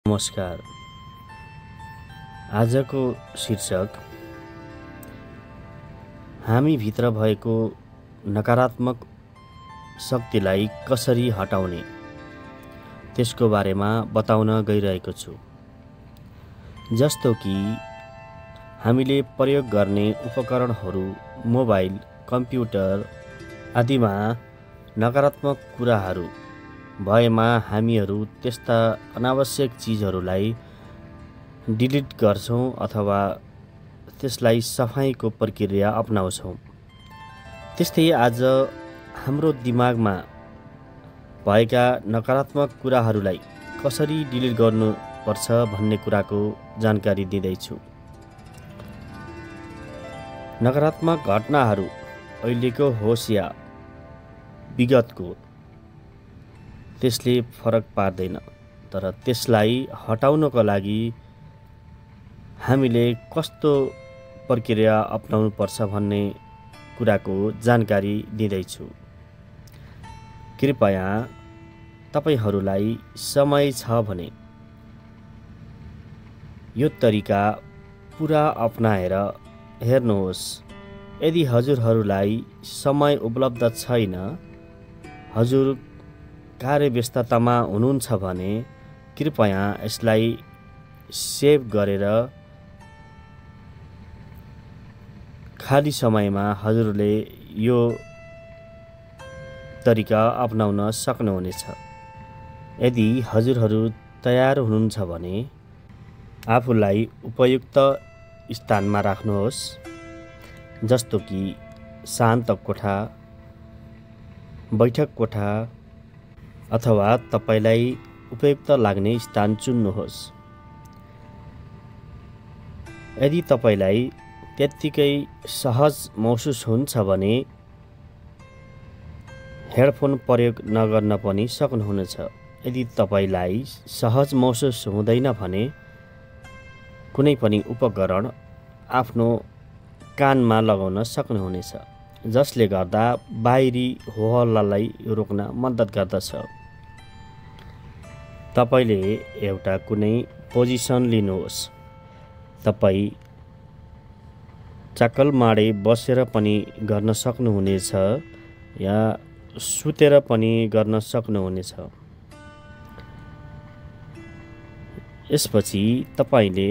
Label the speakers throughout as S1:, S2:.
S1: नमस्कार। आजको शीर्षक हामी भित्र भएको नकारात्मक शक्तिलाई कसरी हटाउने त्यसको बारेमा बताउन गइरहेको छु। जस्तो कि हामीले प्रयोग गर्ने उपकरणहरू, मोबाइल, कम्प्युटर आदिमा नकारात्मक कुराहरू भएमा हामीहरू त्यस्ता अनावश्यक चिजहरूलाई डिलिट गर्छौं अथवा त्यसलाई सफाईको प्रक्रिया अपनाउँछौं। त्यस्तै आज हाम्रो दिमागमा भएका नकारात्मक कुराहरूलाई कसरी डिलिट गर्नुपर्छ भन्ने कुराको जानकारी दिँदैछु। नकारात्मक घटनाहरू अहिलेको होस् या विगतको त्यसले फरक पार्दैन, तर त्यसलाई हटाउनको लागि हामीले कस्तो प्रक्रिया अपनाउनु पर्छ भन्ने कुराको जानकारी दिँदैछु। कृपया तपाईहरूलाई समय छ भने यो तरिका पुरा अपनाएर हेर्नुहोस्। यदि हजुरहरूलाई समय उपलब्ध छैन, हजुर कार्यव्यस्ततामा हुनुहुन्छ भने कृपया यसलाई सेभ गरेर खाली समयमा हजुरले यो तरिका अपनाउन सक्नुहुनेछ। यदि हजुरहरू तयार हुनुहुन्छ भने आफूलाई उपयुक्त स्थानमा राख्नुहोस्, जस्तो कि शान्त कोठा, बैठक कोठा अथवा तपाईलाई उपयुक्त लाग्ने स्थान चुन्नुहोस्। यदि तपाईलाई त्यत्तिकै सहज महसुस हुन्छ भने हेडफोन प्रयोग नगर्न पनि सक्नुहुनेछ। यदि तपाईलाई सहज महसुस हुँदैन भने कुनै पनि उपकरण आफ्नो कानमा लगाउन सक्नुहुनेछ, जसले गर्दा बाहिरी होहल्लालाई रोक्न मद्दत गर्दछ। तपाईले एउटा कुनै पोजिसन लिनुहोस्। तपाई चाकलमाडे बसेर पनि गर्न सक्नुहुनेछ या सुतेर पनि गर्न सक्नुहुनेछ। यसपछि तपाईले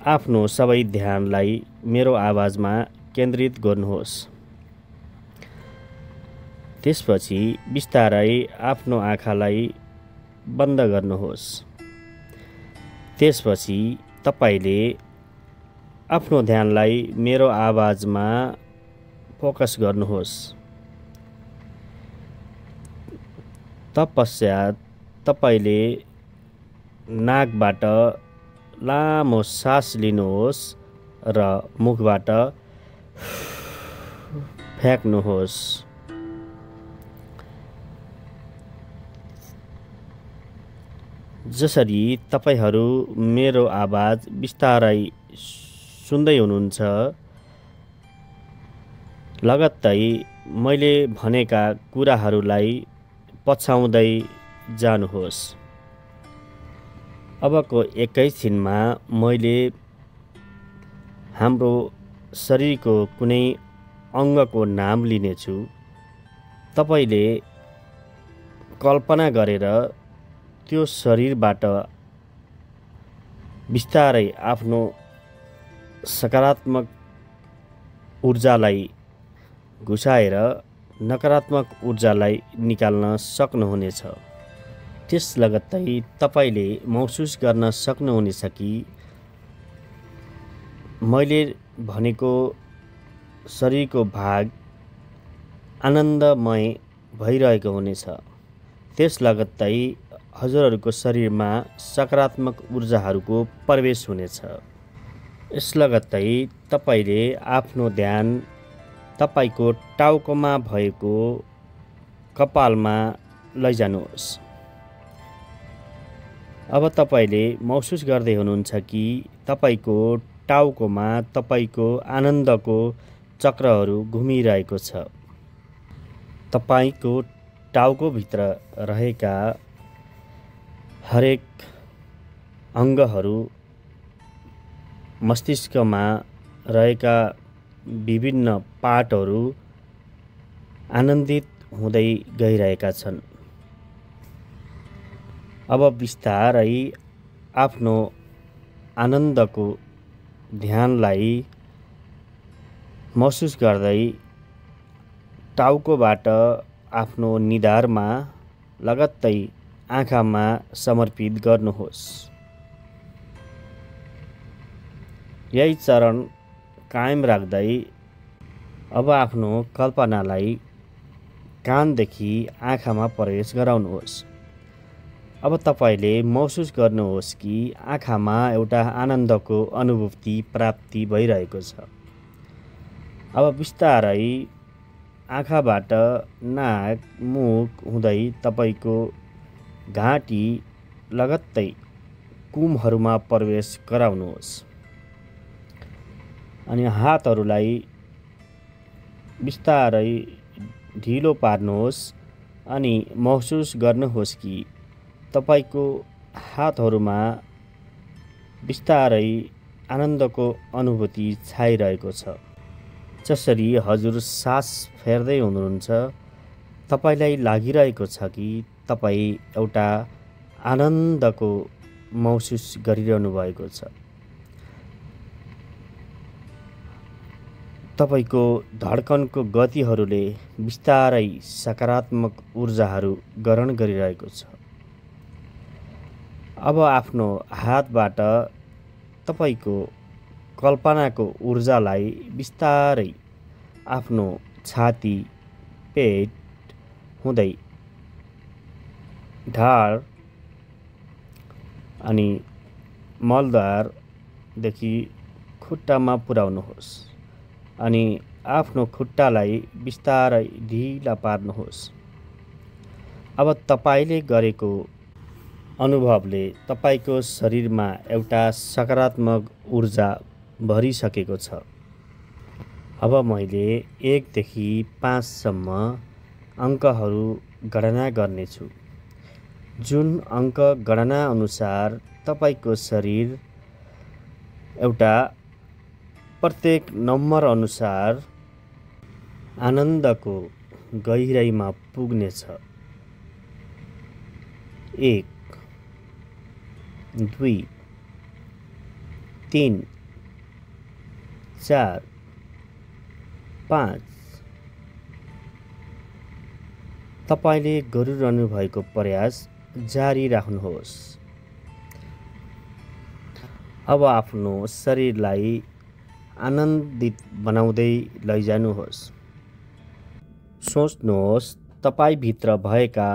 S1: आफ्नो सबै ध्यानलाई मेरो आवाजमा केन्द्रित गर्नुहोस्। त्यसपछि बिस्तारै आफ्नो आँखालाई बन्द गर्नुहोस्। त्यसपछि तपाईले आफ्नो ध्यानलाई मेरो आवाजमा फोकस गर्नुहोस्। तत्पश्चात तपाईले नाकबाट लामो सास लिनुहोस् र मुखबाट फ्याक्नुहोस्। जसरी तपाईहरू मेरो आवाज बिस्तारै सुन्दै हुनुहुन्छ, लगत्तै मैले भनेका कुराहरूलाई पछ्याउँदै जानुहोस्। अबको एकैछिनमा मैले हाम्रो शरीरको कुनै अङ्गको नाम लिनेछु। तपाईले कल्पना गरेर त्यो शरीरबाट बिस्तारै आफ्नो सकारात्मक ऊर्जालाई घुसाएर नकारात्मक ऊर्जालाई निकाल्न सक्नुहुनेछ। त्यस लगत्तै तपाईले महसुस गर्न सक्नुहुनेछ कि मैले भनेको शरीरको भाग आनन्दमय भइरहेको हुनेछ। त्यस लगत्तै हजुरहरूको शरीरमा सकारात्मक ऊर्जाहरूको प्रवेश हुनेछ। यस लगत्तै तपाईले आफ्नो ध्यान तपाईको टाउकोमा भएको कपालमा लैजानुहोस्। अब तपाईले महसुस गर्दै हुनुहुन्छ कि तपाईको टाउकोमा तपाईको आनन्दको चक्रहरू घुमिरहेको छ। तपाईको टाउकोभित्र रहेका हरेक अङ्गहरू मस्तिष्कमा रहेका विभिन्न पार्टहरू आनन्दित हुँदै गइरहेका छन्। अब बिस्तारै आफ्नो आनन्दको ध्यानलाई महसुस गर्दै टाउकोबाट आफ्नो निधारमा लगत्तै आँखामा समर्पित गर्नुहोस्। यही चरण कायम राख्दै अब आफ्नो कल्पनालाई कानदेखि आँखामा प्रवेश गराउनुहोस्। अब तपाईँले महसुस गर्नुहोस् कि आँखामा एउटा आनन्दको अनुभूति प्राप्ति भइरहेको छ। अब बिस्तारै आँखाबाट नाक मुख हुँदै तपाईँको घाँटी लगत्तै कुमहरूमा प्रवेश गराउनुहोस् अनि हातहरूलाई बिस्तारै ढिलो पार्नुहोस् अनि महसुस गर्नुहोस् कि तपाईँको हातहरूमा बिस्तारै आनन्दको अनुभूति छाइरहेको छ। जसरी हजुर सास फेर्दै हुनुहुन्छ तपाईँलाई लागिरहेको छ कि तपाईँ एउटा आनन्दको महसुस गरिरहनु भएको छ। तपाईँको धड्कनको गतिहरूले बिस्तारै सकारात्मक ऊर्जाहरू ग्रहण गरिरहेको छ। अब आफ्नो हातबाट तपाईँको कल्पनाको ऊर्जालाई बिस्तारै आफ्नो छाती पेट हुँदै ढाड अनि मलद्वारदेखि खुट्टामा पुर्याउनुहोस् अनि आफ्नो खुट्टालाई बिस्तारै ढिला पार्नुहोस्। अब तपाईँले गरेको अनुभवले तपाईँको शरीरमा एउटा सकारात्मक ऊर्जा भरिसकेको छ। अब मैले 1 देखि 5 सम्म अङ्कहरू गणना गर्नेछु। जुन अङ्क गणना अनुसार तपाईँको शरीर एउटा प्रत्येक नम्बर अनुसार आनन्दको गहिराइमा पुग्नेछ। 1 2 3 4 5 तपाईँले गरिरहनु भएको प्रयास जारी राख्नुहोस्। अब आफ्नो शरीरलाई आनन्दित बनाउँदै लैजानुहोस्। सोच्नुहोस् तपाईँभित्र भएका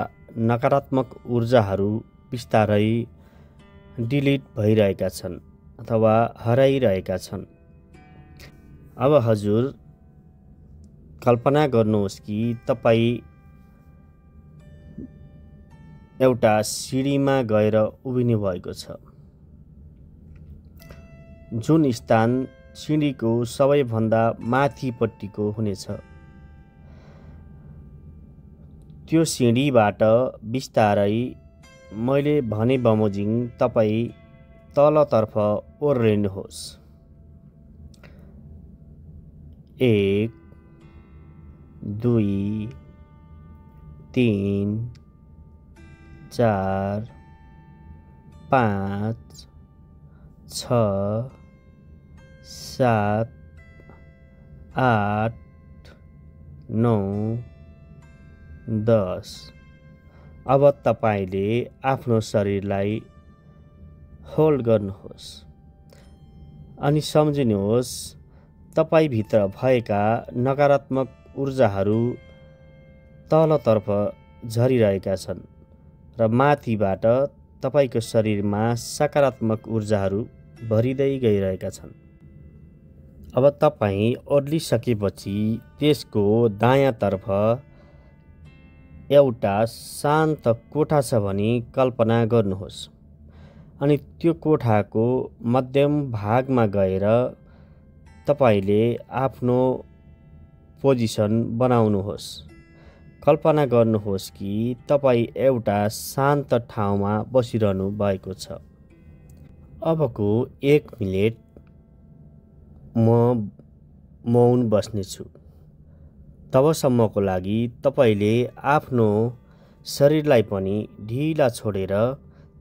S1: नकारात्मक ऊर्जाहरू बिस्तारै डिलिट भइरहेका छन् अथवा हराइरहेका छन्। अब हजुर कल्पना गर्नुहोस् कि तपाईँ एउटा सिँढीमा गएर उभिनु भएको छ। जुन स्थान सिँढीको सबैभन्दा माथिपट्टिको हुनेछ। त्यो सिँढीबाट बिस्तारै मैले भने बमोजिम तपाईँ तलतर्फ ओर्लिनुहोस्। 1 2 3 4 5 6 7 8 9 10। अब तपाईँले आफ्नो शरीरलाई होल्ड गर्नुहोस् अनि सम्झिनुहोस् तपाईँभित्र भएका नकारात्मक ऊर्जाहरू तलतर्फ झरिरहेका छन् र माथिबाट तपाईँको शरीरमा सकारात्मक ऊर्जाहरू भरिँदै गइरहेका छन्। अब तपाईँ ओर्लिसकेपछि त्यसको दायाँतर्फ एउटा शान्त कोठा छ भनी कल्पना गर्नुहोस् अनि त्यो कोठाको मध्यम भागमा गएर तपाईँले आफ्नो पोजिसन बनाउनुहोस्। कल्पना गर्नुहोस् कि तपाईँ एउटा शान्त ठाउँमा बसिरहनु भएको छ। अबको 1 मिनेट म मौन बस्नेछु। तबसम्मको लागि तपाईले आफ्नो शरीरलाई पनि ढिला छोडेर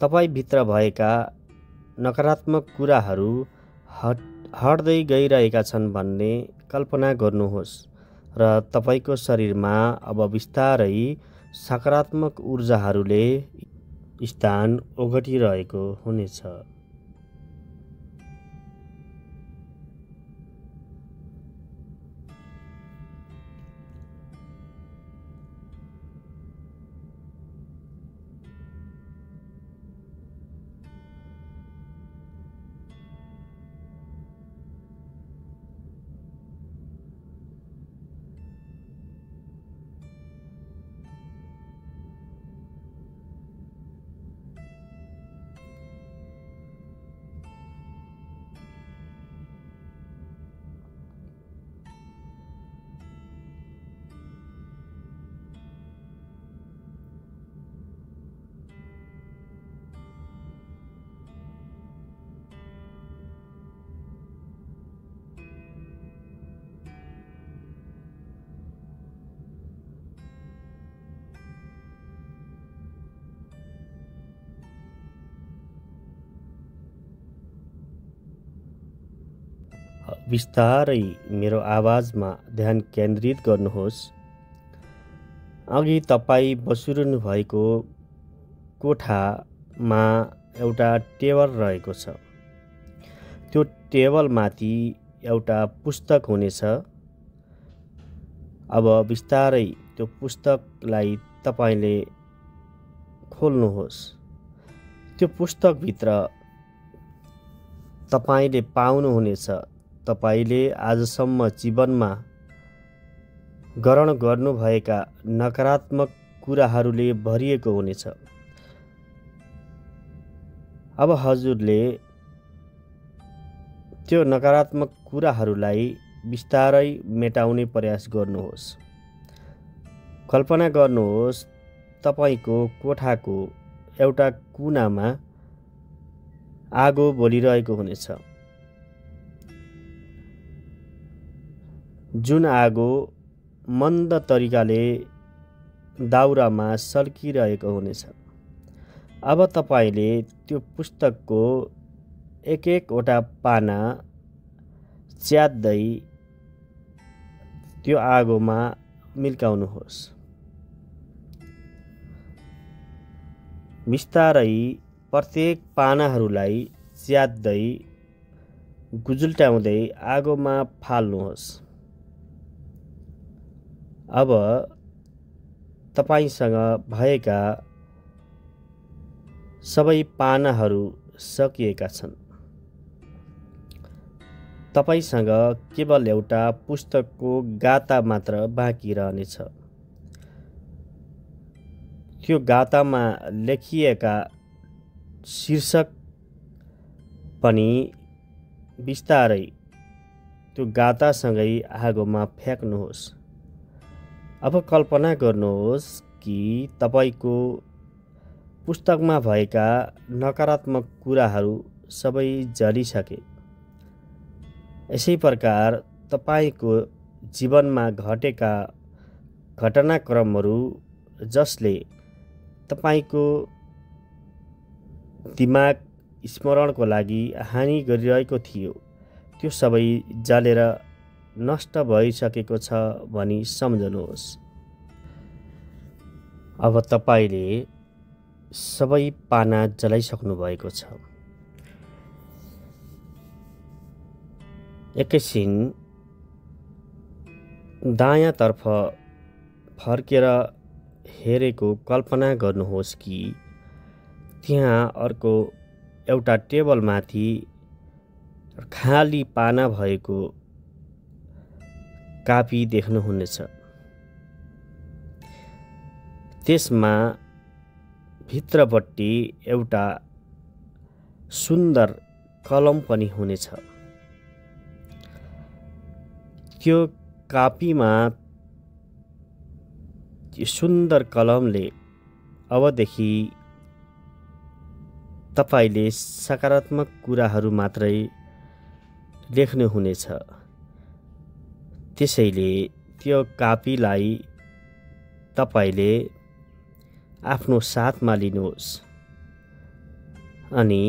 S1: तपाईभित्र भएका नकारात्मक कुराहरू हट्दै गइरहेका छन् भन्ने कल्पना गर्नुहोस् र तपाईको शरीरमा अब बिस्तारै सकारात्मक ऊर्जाहरूले स्थान ओगटिरहेको हुनेछ। बिस्तारै मेरो आवाजमा ध्यान केन्द्रित गर्नुहोस्। अघि तपाईँ बसिरहनु भएको कोठामा एउटा टेबल रहेको छ। त्यो टेबलमाथि एउटा पुस्तक हुनेछ। अब बिस्तारै त्यो पुस्तकलाई तपाईले खोल्नुहोस्। त्यो पुस्तकभित्र तपाईले पाउनुहुनेछ तपाईले आजसम्म जीवनमा ग्रहण गर्नुभएका नकारात्मक कुराहरूले भरिएको हुनेछ। अब हजुरले त्यो नकारात्मक कुराहरूलाई बिस्तारै मेटाउने प्रयास गर्नुहोस्। कल्पना गर्नुहोस् तपाईको कोठाको एउटा कुनामा आगो बलिरहेको हुनेछ। जुन आगो मन्द तरिकाले दाउरामा सल्किरहेको हुनेछ। अब तपाईले त्यो पुस्तकको एक-एकवटा पाना च्यात्दै त्यो आगोमा मिल्काउनुहोस्। बिस्तारै प्रत्येक पानाहरूलाई च्यात्दै गुजुल्ट्याउँदै आगोमा फाल्नुहोस्। अब तपाईसँग भएका सबै पानाहरू सकिएका छन्। तपाईसँग केवल एउटा पुस्तकको गाता मात्र बाँकी रहनेछ। त्यो गातामा लेखिएका शीर्षक पनि बिस्तारै त्यो गातासँगै आगोमा फ्याक्नुहोस्। अब कल्पना गर्नुहोस् कि तपाईको पुस्तकमा भएका नकारात्मक कुराहरू सबै जलिसके। यसै प्रकार तपाईको जीवनमा घटेका घटनाक्रमहरू जसले तपाईको दिमाग स्मरणको लागि हानि गरिरहेको थियो त्यो सबै जलेर नष्ट भइसकेको छ भनी सम्झनुहोस्। अब तपाईले सबै पाना जलाइसक्नु भएको छ। एकैछिन दायाँतर्फ फर्केर हेरेको कल्पना गर्नुहोस् कि त्यहाँ अर्को एउटा टेबलमाथि खाली पाना भएको कापी देख्नुहुनेछ। त्यसमा भित्रपट्टि एउटा सुन्दर कलम पनि हुनेछ। त्यो कापीमा सुन्दर कलमले अबदेखि तपाईले सकारात्मक कुराहरू मात्रै लेख्नुहुनेछ। त्यसैले त्यो कापीलाई तपाईले आफ्नो साथमा लिनुहोस् अनि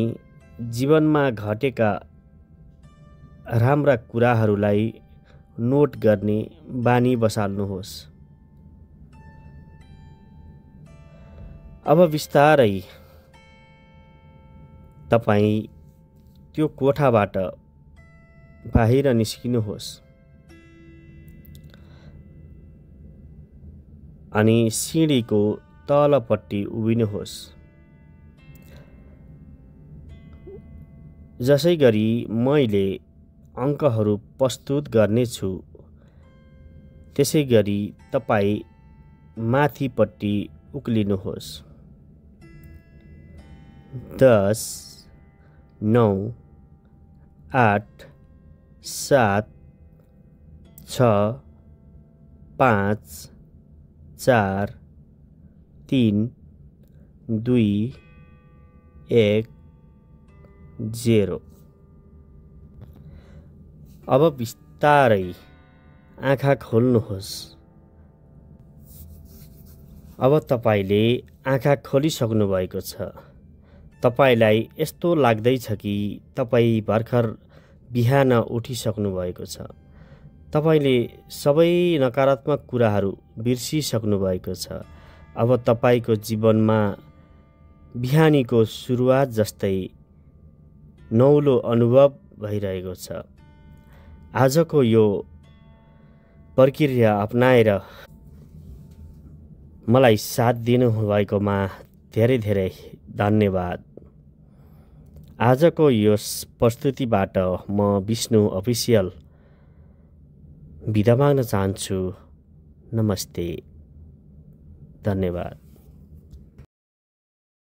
S1: जीवनमा घटेका राम्रा कुराहरूलाई नोट गर्ने बानी बसाल्नुहोस्। अब बिस्तारै तपाईँ त्यो कोठाबाट बाहिर निस्किनुहोस् अनि सिँढीको तलपट्टि उभिनुहोस्। जसै गरी मैले अङ्कहरू प्रस्तुत गर्नेछु त्यसै गरी तपाईँ माथिपट्टि उक्लिनुहोस्। 10, 9, 8, 7, 6, 5, 4, 3, 2, 1, 0। अब बिस्तारै आँखा खोल्नुहोस्। अब तपाईले आँखा खोलिसक्नु भएको छ। तपाईलाई यस्तो लाग्दैछ कि तपाईँ भर्खर बिहान उठिसक्नु भएको छ। तपाईले सबै नकारात्मक कुराहरू बिर्सिसक्नु भएको छ। अब तपाईको जीवनमा बिहानीको सुरुवात जस्तै नौलो अनुभव भइरहेको छ। आजको यो प्रक्रिया अपनाएर मलाई साथ दिनुभएकोमा धेरै धेरै धन्यवाद। आजको यस प्रस्तुतिबाट म विष्णु अफिसियल बिदा माग्न चाहन्छु। नमस्ते, धन्यवाद।